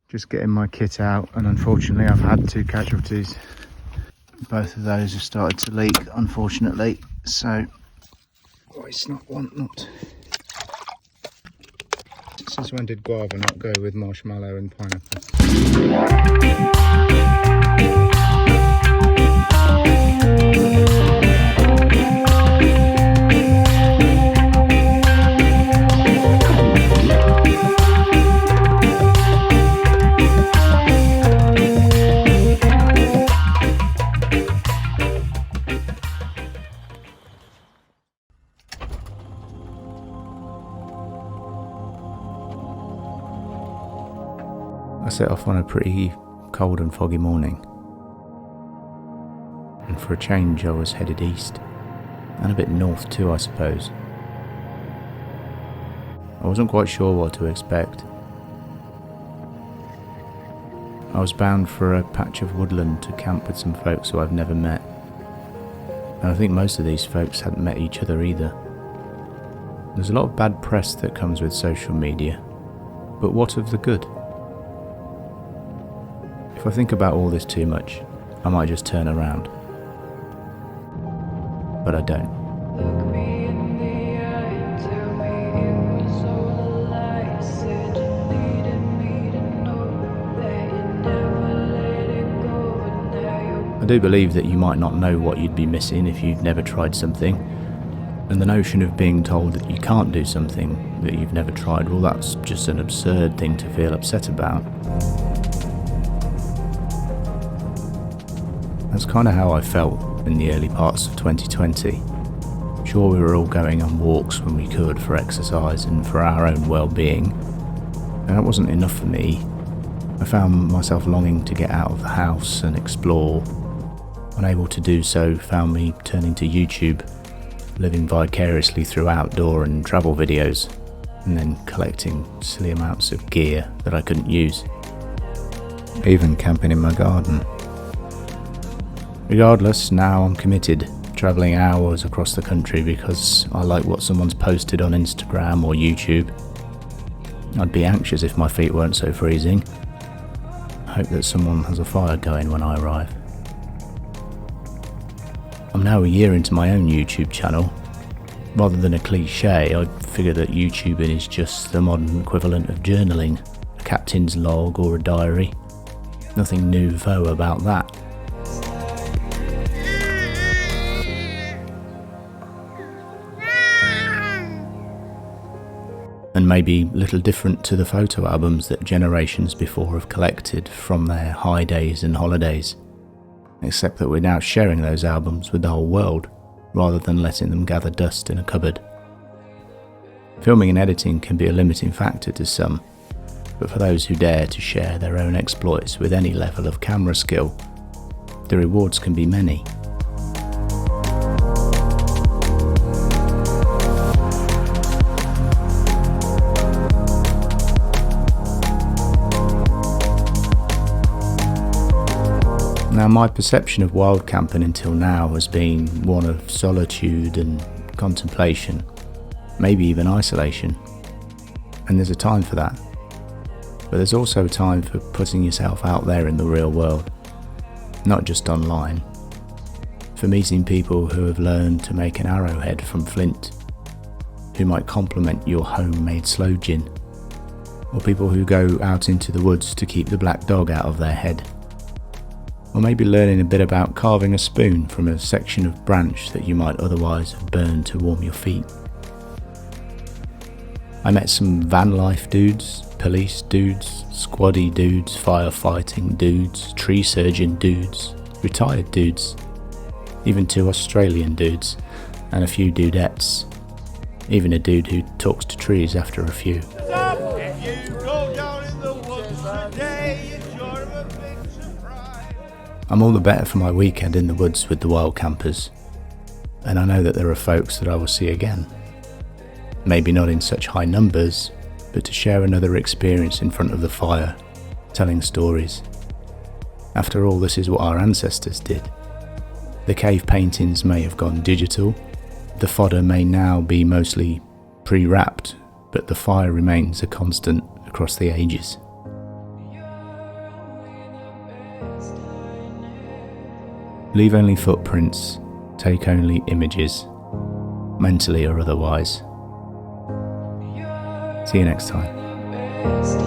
Just getting my kit out, and unfortunately I've had 2 casualties. Both of those have started to leak, unfortunately, so it's not one, not. Since when did guava not go with marshmallow and pineapple? I set off on a pretty cold and foggy morning, and for a change I was headed east, and a bit north too, I suppose. I wasn't quite sure what to expect. I was bound for a patch of woodland to camp with some folks who I've never met, and I think most of these folks hadn't met each other either. There's a lot of bad press that comes with social media, but what of the good? If I think about all this too much, I might just turn around. But I don't. I do believe that you might not know what you'd be missing if you'd never tried something, and the notion of being told that you can't do something that you've never tried, well, that's just an absurd thing to feel upset about. That's kind of how I felt in the early parts of 2020. Sure, we were all going on walks when we could for exercise and for our own well-being, and that wasn't enough for me. I found myself longing to get out of the house and explore. Unable to do so found me turning to YouTube, living vicariously through outdoor and travel videos, and then collecting silly amounts of gear that I couldn't use. Even camping in my garden. Regardless, now I'm committed, travelling hours across the country because I like what someone's posted on Instagram or YouTube. I'd be anxious if my feet weren't so freezing. I hope that someone has a fire going when I arrive. I'm now a year into my own YouTube channel. Rather than a cliche, I figure that YouTubing is just the modern equivalent of journaling, a captain's log or a diary. Nothing nouveau about that. And maybe little different to the photo albums that generations before have collected from their high days and holidays, except that we're now sharing those albums with the whole world, rather than letting them gather dust in a cupboard. Filming and editing can be a limiting factor to some, but for those who dare to share their own exploits with any level of camera skill, the rewards can be many. Now, my perception of wild camping until now has been one of solitude and contemplation, maybe even isolation. And there's a time for that. But there's also a time for putting yourself out there in the real world, not just online. For meeting people who have learned to make an arrowhead from flint, who might complement your homemade sloe gin, or people who go out into the woods to keep the black dog out of their head. Or maybe learning a bit about carving a spoon from a section of branch that you might otherwise have burned to warm your feet. I met some van life dudes, police dudes, squaddy dudes, firefighting dudes, tree surgeon dudes, retired dudes, even 2 Australian dudes, and a few dudettes, even a dude who talks to trees after a few. I'm all the better for my weekend in the woods with the wild campers, and I know that there are folks that I will see again. Maybe not in such high numbers, but to share another experience in front of the fire, telling stories. After all, this is what our ancestors did. The cave paintings may have gone digital, the fodder may now be mostly pre-wrapped, but the fire remains a constant across the ages. Leave only footprints, take only images, mentally or otherwise. See you next time.